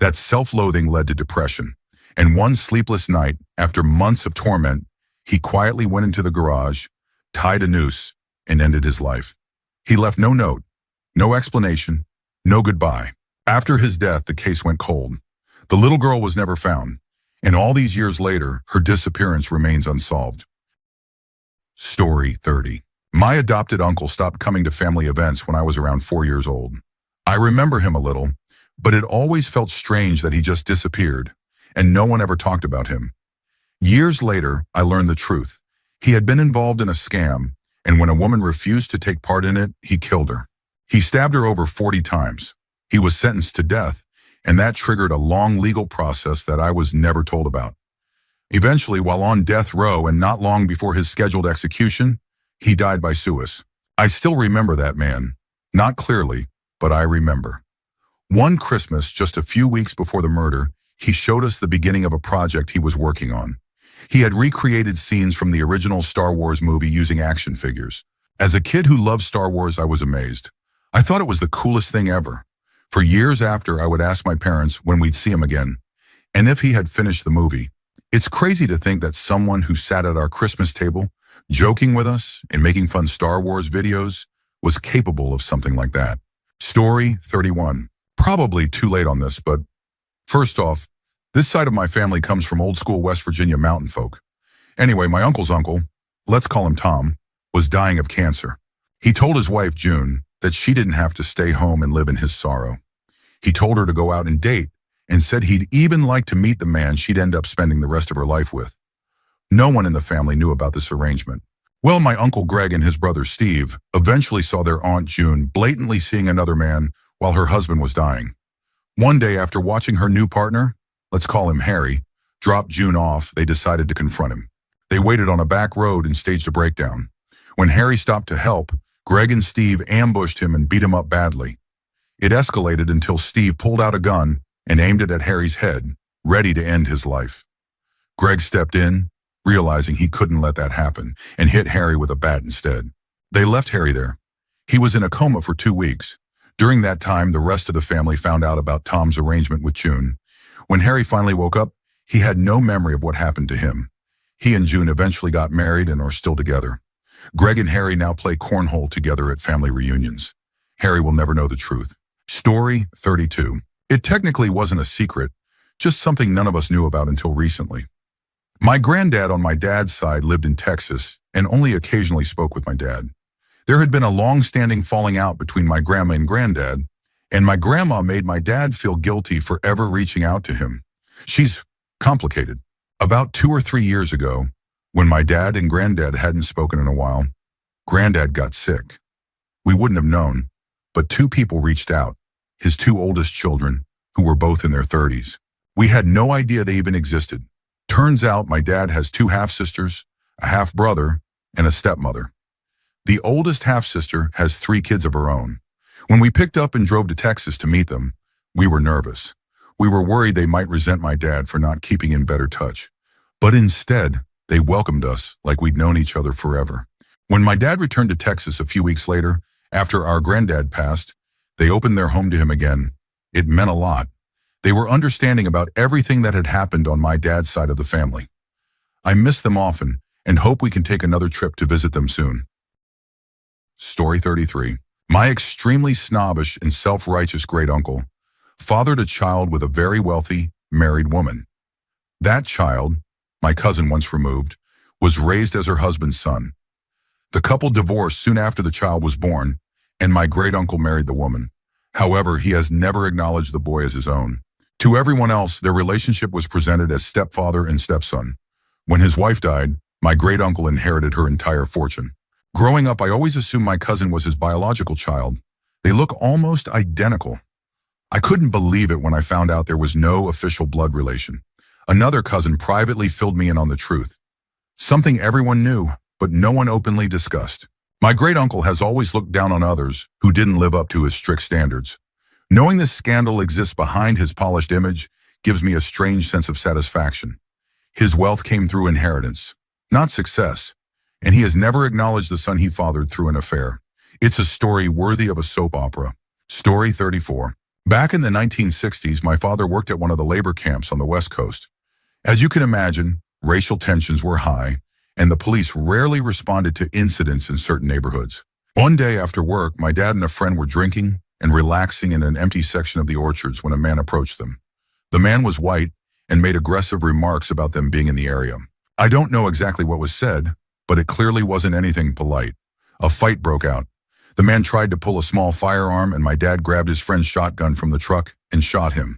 That self-loathing led to depression. And one sleepless night, after months of torment, he quietly went into the garage, tied a noose, and ended his life. He left no note, no explanation, no goodbye. After his death, the case went cold. The little girl was never found, and all these years later, her disappearance remains unsolved. Story 30. My adopted uncle stopped coming to family events when I was around 4 years old. I remember him a little, but it always felt strange that he just disappeared, and no one ever talked about him. Years later, I learned the truth. He had been involved in a scam, and when a woman refused to take part in it, he killed her. He stabbed her over 40 times. He was sentenced to death, and that triggered a long legal process that I was never told about. Eventually, while on death row and not long before his scheduled execution, he died by suicide. I still remember that man. Not clearly, but I remember. One Christmas, just a few weeks before the murder, he showed us the beginning of a project he was working on. He had recreated scenes from the original Star Wars movie using action figures. As a kid who loved Star Wars, I was amazed. I thought it was the coolest thing ever. For years after, I would ask my parents when we'd see him again, and if he had finished the movie. It's crazy to think that someone who sat at our Christmas table, joking with us and making fun Star Wars videos, was capable of something like that. Story 31. Probably too late on this, but first off, this side of my family comes from old-school West Virginia mountain folk. Anyway, my uncle's uncle, let's call him Tom, was dying of cancer. He told his wife, June, that she didn't have to stay home and live in his sorrow. He told her to go out and date, and said he'd even like to meet the man she'd end up spending the rest of her life with. No one in the family knew about this arrangement. Well, my Uncle Greg and his brother Steve eventually saw their Aunt June blatantly seeing another man while her husband was dying. One day, after watching her new partner, let's call him Harry, drop June off, they decided to confront him. They waited on a back road and staged a breakdown. When Harry stopped to help, Greg and Steve ambushed him and beat him up badly. It escalated until Steve pulled out a gun and aimed it at Harry's head, ready to end his life. Greg stepped in, realizing he couldn't let that happen, and hit Harry with a bat instead. They left Harry there. He was in a coma for 2 weeks. During that time, the rest of the family found out about Tom's arrangement with June. When Harry finally woke up, he had no memory of what happened to him. He and June eventually got married and are still together. Greg and Harry now play cornhole together at family reunions. Harry will never know the truth. Story 32. It technically wasn't a secret, just something none of us knew about until recently. My granddad on my dad's side lived in Texas and only occasionally spoke with my dad. There had been a long-standing falling out between my grandma and granddad, and my grandma made my dad feel guilty for ever reaching out to him. She's complicated. About 2 or 3 years ago, when my dad and granddad hadn't spoken in a while, granddad got sick. We wouldn't have known, but 2 people reached out, his 2 oldest children, who were both in their 30s. We had no idea they even existed. Turns out my dad has 2 half-sisters, a half-brother, and a stepmother. The oldest half-sister has 3 kids of her own. When we picked up and drove to Texas to meet them, we were nervous. We were worried they might resent my dad for not keeping in better touch. But instead, they welcomed us like we'd known each other forever. When my dad returned to Texas a few weeks later, after our granddad passed, they opened their home to him again. It meant a lot. They were understanding about everything that had happened on my dad's side of the family. I miss them often and hope we can take another trip to visit them soon. Story 33. My extremely snobbish and self-righteous great uncle fathered a child with a very wealthy, married woman. That child, my cousin once removed, was raised as her husband's son. The couple divorced soon after the child was born, and my great uncle married the woman. However, he has never acknowledged the boy as his own. To everyone else, their relationship was presented as stepfather and stepson. When his wife died, my great uncle inherited her entire fortune. Growing up, I always assumed my cousin was his biological child. They look almost identical. I couldn't believe it when I found out there was no official blood relation. Another cousin privately filled me in on the truth. Something everyone knew, but no one openly discussed. My great uncle has always looked down on others who didn't live up to his strict standards. Knowing this scandal exists behind his polished image gives me a strange sense of satisfaction. His wealth came through inheritance, not success, and he has never acknowledged the son he fathered through an affair. It's a story worthy of a soap opera. Story 34. Back in the 1960s, my father worked at one of the labor camps on the West Coast. As you can imagine, racial tensions were high, and the police rarely responded to incidents in certain neighborhoods. One day after work, my dad and a friend were drinking and relaxing in an empty section of the orchards when a man approached them. The man was white and made aggressive remarks about them being in the area. I don't know exactly what was said, but it clearly wasn't anything polite. A fight broke out. The man tried to pull a small firearm, and my dad grabbed his friend's shotgun from the truck and shot him.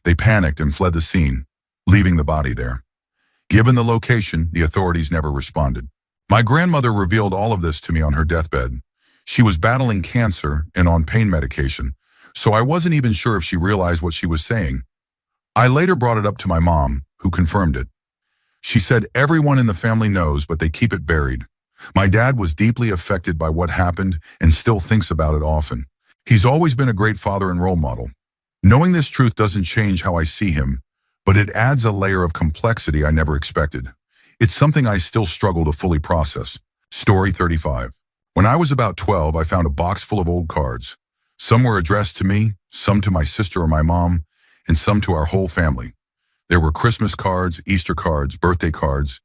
They panicked and fled the scene, leaving the body there. Given the location, the authorities never responded. My grandmother revealed all of this to me on her deathbed. She was battling cancer and on pain medication, so I wasn't even sure if she realized what she was saying. I later brought it up to my mom, who confirmed it. She said everyone in the family knows, but they keep it buried. My dad was deeply affected by what happened and still thinks about it often. He's always been a great father and role model. Knowing this truth doesn't change how I see him, but it adds a layer of complexity I never expected. It's something I still struggle to fully process. Story 35. When I was about 12, I found a box full of old cards. Some were addressed to me, some to my sister or my mom, and some to our whole family. There were Christmas cards, Easter cards, birthday cards,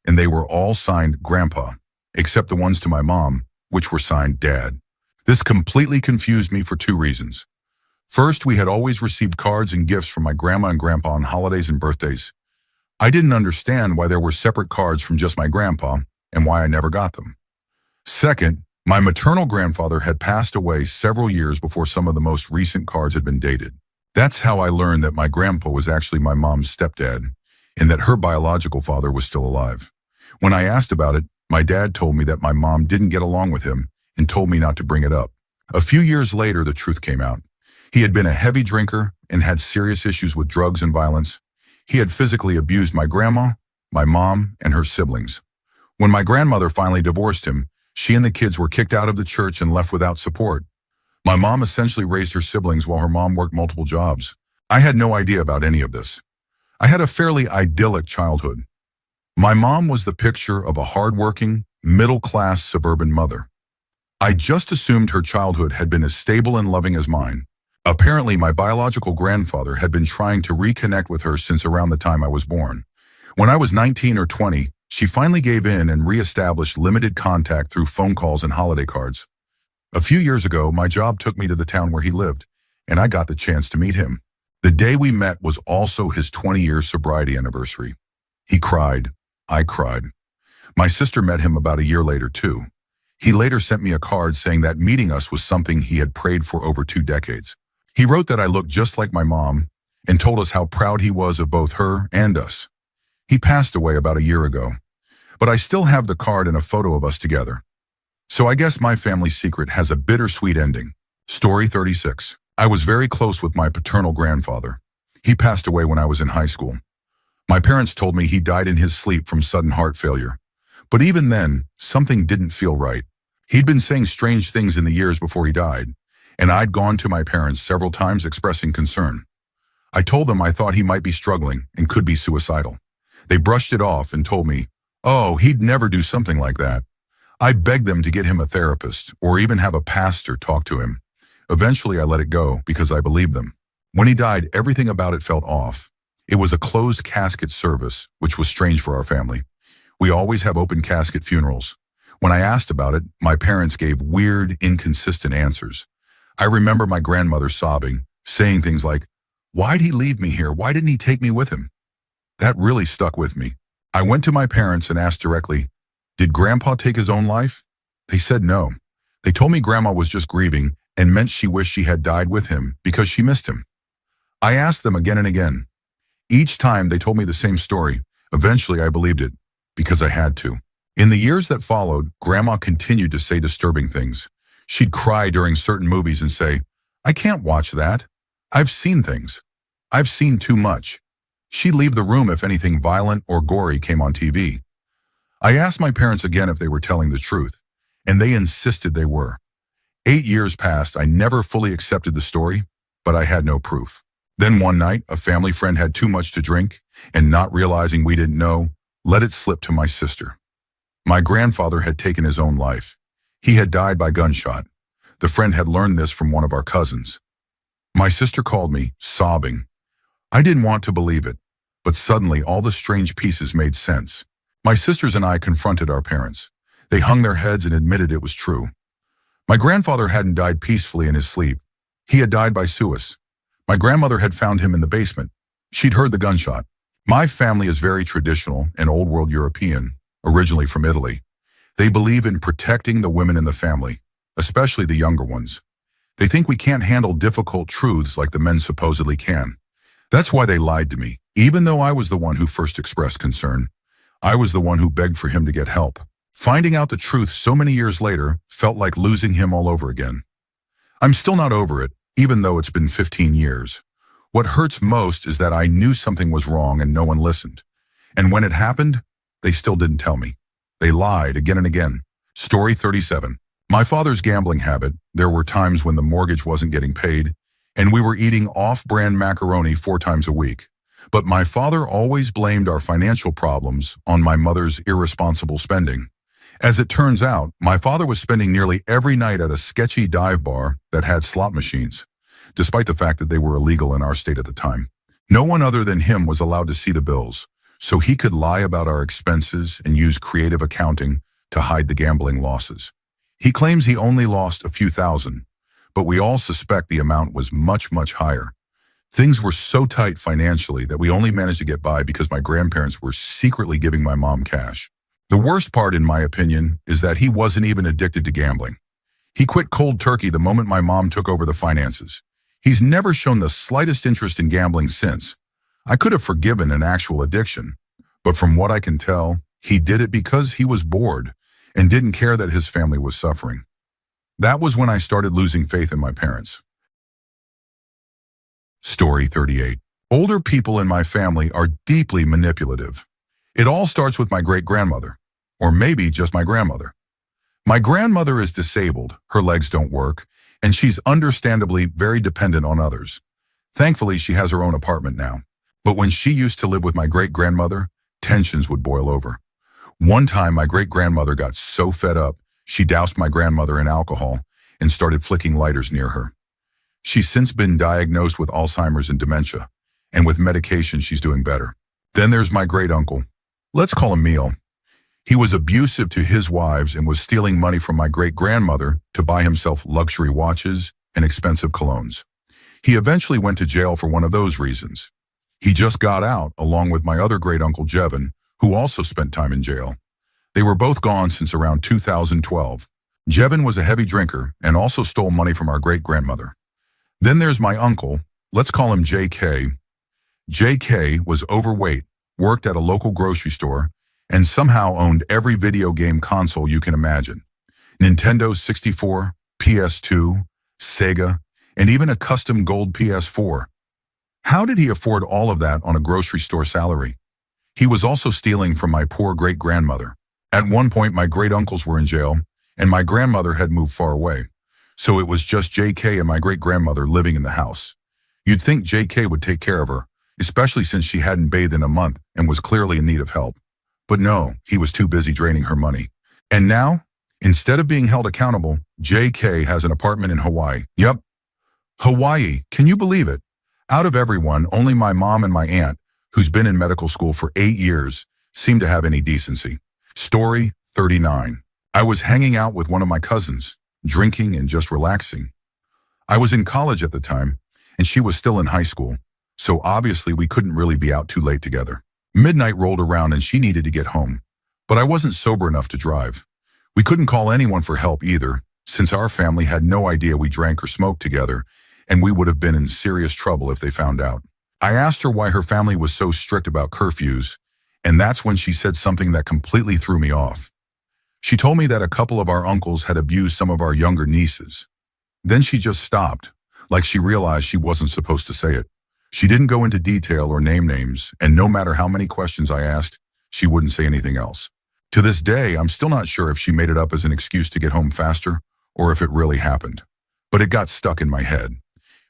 and they were all signed Grandpa, except the ones to my mom, which were signed Dad. This completely confused me for two reasons. First, we had always received cards and gifts from my grandma and grandpa on holidays and birthdays. I didn't understand why there were separate cards from just my grandpa and why I never got them. Second, my maternal grandfather had passed away several years before some of the most recent cards had been dated. That's how I learned that my grandpa was actually my mom's stepdad and that her biological father was still alive. When I asked about it, my dad told me that my mom didn't get along with him and told me not to bring it up. A few years later, the truth came out. He had been a heavy drinker and had serious issues with drugs and violence. He had physically abused my grandma, my mom, and her siblings. When my grandmother finally divorced him, she and the kids were kicked out of the church and left without support. My mom essentially raised her siblings while her mom worked multiple jobs. I had no idea about any of this. I had a fairly idyllic childhood. My mom was the picture of a hardworking, middle-class suburban mother. I just assumed her childhood had been as stable and loving as mine. Apparently, my biological grandfather had been trying to reconnect with her since around the time I was born. When I was 19 or 20, she finally gave in and re-established limited contact through phone calls and holiday cards. A few years ago, my job took me to the town where he lived, and I got the chance to meet him. The day we met was also his 20-year sobriety anniversary. He cried. I cried. My sister met him about a year later, too. He later sent me a card saying that meeting us was something he had prayed for over 2 decades. He wrote that I looked just like my mom and told us how proud he was of both her and us. He passed away about a year ago, but I still have the card and a photo of us together. So I guess my family secret has a bittersweet ending. Story 36. I was very close with my paternal grandfather. He passed away when I was in high school. My parents told me he died in his sleep from sudden heart failure. But even then, something didn't feel right. He'd been saying strange things in the years before he died, and I'd gone to my parents several times expressing concern. I told them I thought he might be struggling and could be suicidal. They brushed it off and told me, oh, he'd never do something like that. I begged them to get him a therapist or even have a pastor talk to him. Eventually, I let it go because I believed them. When he died, everything about it felt off. It was a closed casket service, which was strange for our family. We always have open casket funerals. When I asked about it, my parents gave weird, inconsistent answers. I remember my grandmother sobbing, saying things like, "Why'd he leave me here? Why didn't he take me with him?" That really stuck with me. I went to my parents and asked directly, "Did Grandpa take his own life?" They said no. They told me Grandma was just grieving and meant she wished she had died with him because she missed him. I asked them again and again. Each time they told me the same story. Eventually I believed it, because I had to. In the years that followed, Grandma continued to say disturbing things. She'd cry during certain movies and say, "I can't watch that. I've seen things. I've seen too much." She'd leave the room if anything violent or gory came on TV. I asked my parents again if they were telling the truth, and they insisted they were. 8 years passed. I never fully accepted the story, but I had no proof. Then one night, a family friend had too much to drink, and not realizing we didn't know, let it slip to my sister. My grandfather had taken his own life. He had died by gunshot. The friend had learned this from one of our cousins. My sister called me, sobbing. I didn't want to believe it, but suddenly all the strange pieces made sense. My sisters and I confronted our parents. They hung their heads and admitted it was true. My grandfather hadn't died peacefully in his sleep. He had died by suicide. My grandmother had found him in the basement. She'd heard the gunshot. My family is very traditional and old world European, originally from Italy. They believe in protecting the women in the family, especially the younger ones. They think we can't handle difficult truths like the men supposedly can. That's why they lied to me. Even though I was the one who first expressed concern, I was the one who begged for him to get help. Finding out the truth so many years later felt like losing him all over again. I'm still not over it, even though it's been 15 years. What hurts most is that I knew something was wrong and no one listened. And when it happened, they still didn't tell me. They lied again and again. Story 37. My father's gambling habit. There were times when the mortgage wasn't getting paid, and we were eating off-brand macaroni 4 times a week. But my father always blamed our financial problems on my mother's irresponsible spending. As it turns out, my father was spending nearly every night at a sketchy dive bar that had slot machines, despite the fact that they were illegal in our state at the time. No one other than him was allowed to see the bills, so he could lie about our expenses and use creative accounting to hide the gambling losses. He claims he only lost a few thousand, but we all suspect the amount was much, much higher. Things were so tight financially that we only managed to get by because my grandparents were secretly giving my mom cash. The worst part, in my opinion, is that he wasn't even addicted to gambling. He quit cold turkey the moment my mom took over the finances. He's never shown the slightest interest in gambling since. I could have forgiven an actual addiction, but from what I can tell, he did it because he was bored and didn't care that his family was suffering. That was when I started losing faith in my parents. Story 38. Older people in my family are deeply manipulative. It all starts with my great-grandmother, or maybe just my grandmother. My grandmother is disabled, her legs don't work, and she's understandably very dependent on others. Thankfully, she has her own apartment now. But when she used to live with my great-grandmother, tensions would boil over. One time, my great-grandmother got so fed up, she doused my grandmother in alcohol and started flicking lighters near her. She's since been diagnosed with Alzheimer's and dementia, and with medication she's doing better. Then there's my great-uncle. Let's call him Neil. He was abusive to his wives and was stealing money from my great-grandmother to buy himself luxury watches and expensive colognes. He eventually went to jail for one of those reasons. He just got out, along with my other great-uncle Jevin, who also spent time in jail. They were both gone since around 2012. Jevin was a heavy drinker and also stole money from our great-grandmother. Then there's my uncle. Let's call him JK. JK was overweight, worked at a local grocery store, and somehow owned every video game console you can imagine. Nintendo 64, PS2, Sega, and even a custom gold PS4. How did he afford all of that on a grocery store salary? He was also stealing from my poor great-grandmother. At one point, my great-uncles were in jail, and my grandmother had moved far away. So it was just JK and my great-grandmother living in the house. You'd think JK would take care of her, especially since she hadn't bathed in a month and was clearly in need of help. But no, he was too busy draining her money. And now, instead of being held accountable, JK has an apartment in Hawaii. Yep, Hawaii, can you believe it? Out of everyone, only my mom and my aunt, who's been in medical school for 8 years, seem to have any decency. Story 39. I was hanging out with one of my cousins, drinking and just relaxing. I was in college at the time, and she was still in high school, so obviously we couldn't really be out too late together. Midnight rolled around and she needed to get home, but I wasn't sober enough to drive. We couldn't call anyone for help either, since our family had no idea we drank or smoked together, and we would have been in serious trouble if they found out. I asked her why her family was so strict about curfews, and that's when she said something that completely threw me off. She told me that a couple of our uncles had abused some of our younger nieces. Then she just stopped, like she realized she wasn't supposed to say it. She didn't go into detail or name names, and no matter how many questions I asked, she wouldn't say anything else. To this day, I'm still not sure if she made it up as an excuse to get home faster or if it really happened. But it got stuck in my head.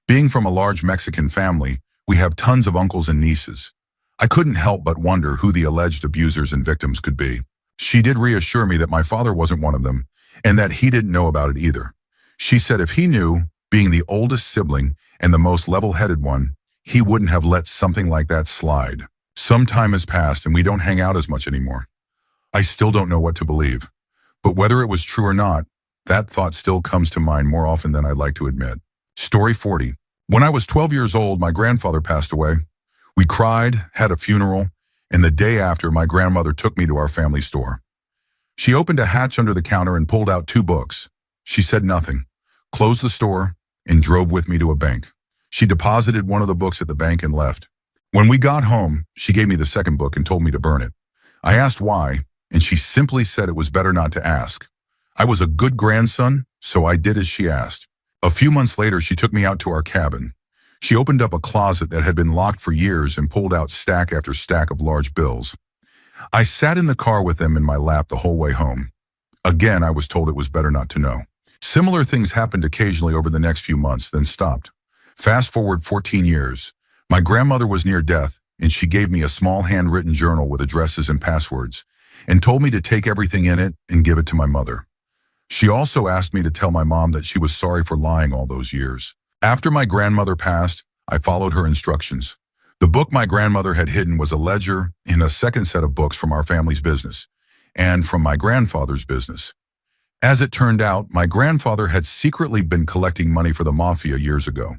Being from a large Mexican family, we have tons of uncles and nieces. I couldn't help but wonder who the alleged abusers and victims could be. She did reassure me that my father wasn't one of them, and that he didn't know about it either. She said if he knew, being the oldest sibling and the most level-headed one, he wouldn't have let something like that slide. Some time has passed and we don't hang out as much anymore. I still don't know what to believe. But whether it was true or not, that thought still comes to mind more often than I'd like to admit. Story 40. When I was 12 years old, my grandfather passed away. We cried, had a funeral, and the day after, my grandmother took me to our family store. She opened a hatch under the counter and pulled out 2 books. She said nothing, closed the store, and drove with me to a bank. She deposited one of the books at the bank and left. When we got home, she gave me the second book and told me to burn it. I asked why, and she simply said it was better not to ask. I was a good grandson, so I did as she asked. A few months later, she took me out to our cabin. She opened up a closet that had been locked for years and pulled out stack after stack of large bills. I sat in the car with them in my lap the whole way home. Again, I was told it was better not to know. Similar things happened occasionally over the next few months, then stopped. Fast forward 14 years. My grandmother was near death, and she gave me a small handwritten journal with addresses and passwords, and told me to take everything in it and give it to my mother. She also asked me to tell my mom that she was sorry for lying all those years. After my grandmother passed, I followed her instructions. The book my grandmother had hidden was a ledger and a second set of books from our family's business, and from my grandfather's business. As it turned out, my grandfather had secretly been collecting money for the mafia years ago.